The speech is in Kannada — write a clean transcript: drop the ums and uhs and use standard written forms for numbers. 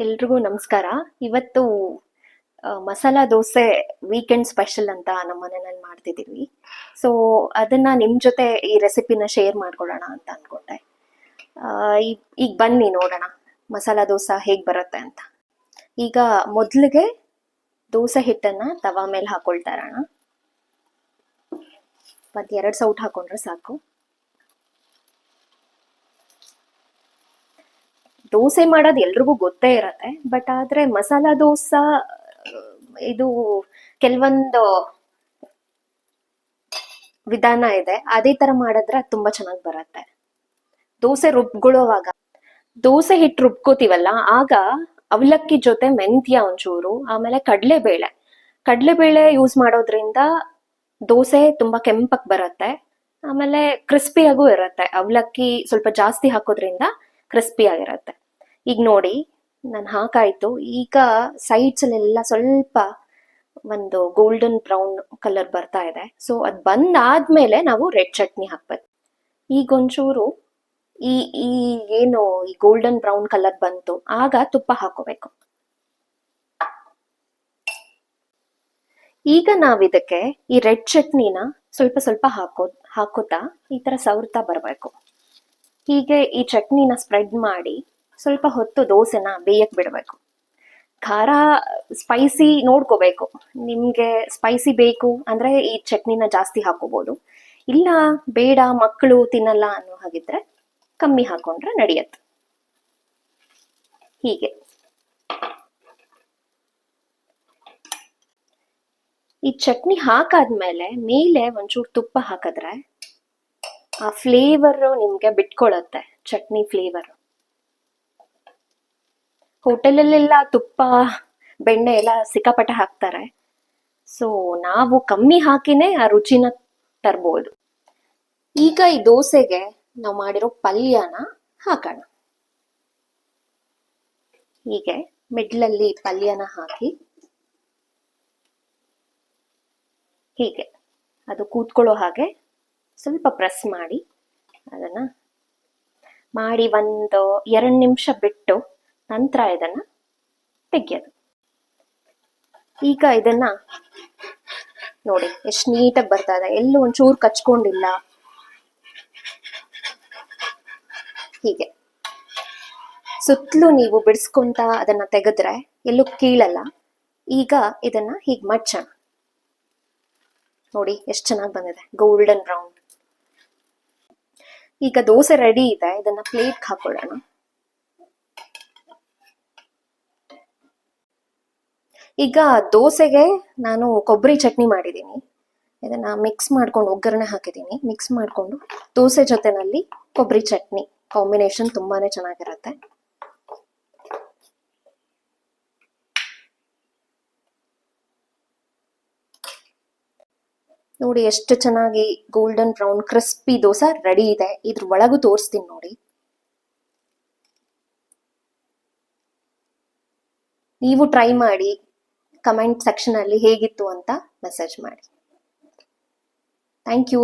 ಎಲ್ರಿಗೂ ನಮಸ್ಕಾರ. ಇವತ್ತು ಮಸಾಲಾ ದೋಸೆ ವೀಕೆಂಡ್ ಸ್ಪೆಷಲ್ ಅಂತ ನಮ್ಮ ಮನೆಯಲ್ಲಿ ಮಾಡ್ತಿದ್ದೀವಿ. ಸೊ ಅದನ್ನ ನಿಮ್ ಜೊತೆ ಈ ರೆಸಿಪಿನ ಶೇರ್ ಮಾಡ್ಕೊಳ್ಳೋಣ ಅಂತ ಅನ್ಕೊಂಡೆ. ಈಗ ಬನ್ನಿ ನೋಡೋಣ ಮಸಾಲಾ ದೋಸೆ ಹೇಗ್ ಬರುತ್ತೆ ಅಂತ. ಈಗ ಮೊದಲಿಗೆ ದೋಸೆ ಹಿಟ್ಟನ್ನ ತವಾ ಮೇಲೆ ಹಾಕೊಳ್ತಾ ಇರೋಣ. ಒಂದ್ 2 ಸೌಟ್ ಹಾಕೊಂಡ್ರೆ ಸಾಕು. ದೋಸೆ ಮಾಡೋದು ಎಲ್ರಿಗೂ ಗೊತ್ತೇ ಇರತ್ತೆ, ಬಟ್ ಆದ್ರೆ ಮಸಾಲಾ ದೋಸೆ ಇದು ಕೆಲವೊಂದು ವಿಧಾನ ಇದೆ, ಅದೇ ತರ ಮಾಡಿದ್ರೆ ಅದು ತುಂಬಾ ಚೆನ್ನಾಗಿ ಬರುತ್ತೆ. ದೋಸೆ ರುಬ್ಕೊಳ್ಳೋವಾಗ ದೋಸೆ ಹಿಟ್ಟು ರುಬ್ಕೋತೀವಲ್ಲ, ಆಗ ಅವಲಕ್ಕಿ ಜೊತೆ ಮೆಂತ್ಯ ಒಂಚೂರು, ಆಮೇಲೆ ಕಡಲೆಬೇಳೆ ಯೂಸ್ ಮಾಡೋದ್ರಿಂದ ದೋಸೆ ತುಂಬಾ ಕೆಂಪಕ್ ಬರುತ್ತೆ, ಆಮೇಲೆ ಕ್ರಿಸ್ಪಿಯಾಗೂ ಇರುತ್ತೆ. ಅವಲಕ್ಕಿ ಸ್ವಲ್ಪ ಜಾಸ್ತಿ ಹಾಕೋದ್ರಿಂದ ಕ್ರಿಸ್ಪಿ ಆಗಿರುತ್ತೆ. ಈಗ ನೋಡಿ ನಾನು ಹಾಕಾಯ್ತು. ಈಗ ಸೈಡ್ಸ್ ಅಲ್ಲೆಲ್ಲ ಸ್ವಲ್ಪ ಒಂದು ಗೋಲ್ಡನ್ ಬ್ರೌನ್ ಕಲರ್ ಬರ್ತಾ ಇದೆ. ಸೊ ಅದ್ ಬಂದಾದ್ಮೇಲೆ ನಾವು ರೆಡ್ ಚಟ್ನಿ ಹಾಕ್ಬೇಕು. ಈಗ ಒಂಚೂರು ಈ ಈ ಏನು ಈ ಗೋಲ್ಡನ್ ಬ್ರೌನ್ ಕಲರ್ ಬಂತು, ಆಗ ತುಪ್ಪ ಹಾಕೋಬೇಕು. ಈಗ ನಾವಿದಕ್ಕೆ ಈ ರೆಡ್ ಚಟ್ನಿನ ಸ್ವಲ್ಪ ಸ್ವಲ್ಪ ಹಾಕೋತಾ ಈ ತರ ಸವರ್ತಾ ಬರ್ಬೇಕು. ಹೀಗೆ ಈ ಚಟ್ನಿನ ಸ್ಪ್ರೆಡ್ ಮಾಡಿ ಸ್ವಲ್ಪ ಹೊತ್ತು ದೋಸೆನ ಬೇಯಕ್ ಬಿಡ್ಬೇಕು. ಖಾರ ಸ್ಪೈಸಿ ನೋಡ್ಕೋಬೇಕು. ನಿಮ್ಗೆ ಸ್ಪೈಸಿ ಬೇಕು ಅಂದ್ರೆ ಈ ಚಟ್ನಿನ ಜಾಸ್ತಿ ಹಾಕೋಬಹುದು, ಇಲ್ಲ ಬೇಡ ಮಕ್ಕಳು ತಿನ್ನಲ್ಲ ಅನ್ನೋ ಹಾಗಿದ್ರೆ ಕಮ್ಮಿ ಹಾಕೊಂಡ್ರೆ ನಡೆಯತ್ತೆ. ಹೀಗೆ ಈ ಚಟ್ನಿ ಹಾಕಾದ್ಮೇಲೆ ಮೇಲೆ ಒಂಚೂರು ತುಪ್ಪ ಹಾಕಿದ್ರೆ ಆ ಫ್ಲೇವರ್ ನಿಮ್ಗೆ ಬಿಟ್ಕೊಳತ್ತೆ, ಚಟ್ನಿ ಫ್ಲೇವರ್. ಹೋಟೆಲಲ್ಲೆಲ್ಲ ತುಪ್ಪ ಬೆಣ್ಣೆ ಎಲ್ಲ ಸಿಕ್ಕಾಪಟ್ಟೆ ಹಾಕ್ತಾರೆ. ಸೊ ನಾವು ಕಮ್ಮಿ ಹಾಕಿನೇ ಆ ರುಚಿನ ತರ್ಬೋದು. ಈಗ ಈ ದೋಸೆಗೆ ನಾವು ಮಾಡಿರೋ ಪಲ್ಯನ ಹಾಕೋಣ. ಹೀಗೆ ಮಿಡ್ಲಲ್ಲಿ ಪಲ್ಯನ ಹಾಕಿ ಹೀಗೆ ಅದು ಕೂತ್ಕೊಳ್ಳೋ ಹಾಗೆ ಸ್ವಲ್ಪ ಪ್ರೆಸ್ ಮಾಡಿ ಅದನ್ನ ಮಾಡಿ ಒಂದು 2 ನಿಮಿಷ ಬಿಟ್ಟು ನಂತರ ಇದನ್ನ ತೆಗಿಯೋದು. ಈಗ ಇದನ್ನ ನೋಡಿ ಎಷ್ಟು ನೀಟಾಗಿ ಬರ್ತಾ ಇದೆ, ಎಲ್ಲೂ ಒಂಚೂರು ಕಚ್ಕೊಂಡಿಲ್ಲ. ಹೀಗೆ ಸುತ್ತಲೂ ನೀವು ಬಿಡಿಸ್ಕೊಂತ ಅದನ್ನ ತೆಗೆದ್ರೆ ಎಲ್ಲೂ ಕೀಳಲ್ಲ. ಈಗ ಇದನ್ನ ಹೀಗೆ ಮಡ್ಚೋಣ. ನೋಡಿ ಎಷ್ಟು ಚೆನ್ನಾಗಿ ಬಂದಿದೆ, ಗೋಲ್ಡನ್ ಬ್ರೌನ್. ಈಗ ದೋಸೆ ರೆಡಿ ಇದೆ, ಇದನ್ನ ಪ್ಲೇಟ್ ಹಾಕೊಳ್ಳೋಣ. ಈಗ ದೋಸೆಗೆ ನಾನು ಕೊಬ್ಬರಿ ಚಟ್ನಿ ಮಾಡಿದ್ದೀನಿ. ಇದನ್ನ ಮಿಕ್ಸ್ ಮಾಡ್ಕೊಂಡು ಒಗ್ಗರಣೆ ಹಾಕಿದ್ದೀನಿ. ಮಿಕ್ಸ್ ಮಾಡ್ಕೊಂಡು ದೋಸೆ ಜೊತೆನಲ್ಲಿ ಕೊಬ್ಬರಿ ಚಟ್ನಿ ಕಾಂಬಿನೇಷನ್ ತುಂಬಾನೇ ಚೆನ್ನಾಗಿರುತ್ತೆ. ನೋಡಿ ಎಷ್ಟು ಚೆನ್ನಾಗಿ golden brown crispy dosa ready ಇದೆ. ಇದ್ರ ಒಳಗೂ ತೋರಿಸ್ತೀನಿ ನೋಡಿ. ನೀವು ಟ್ರೈ ಮಾಡಿ, ಕಮೆಂಟ್ ಸೆಕ್ಷನ್ ಅಲ್ಲಿ ಹೇಗಿತ್ತು ಅಂತ ಮೆಸೇಜ್ ಮಾಡಿ. Thank you.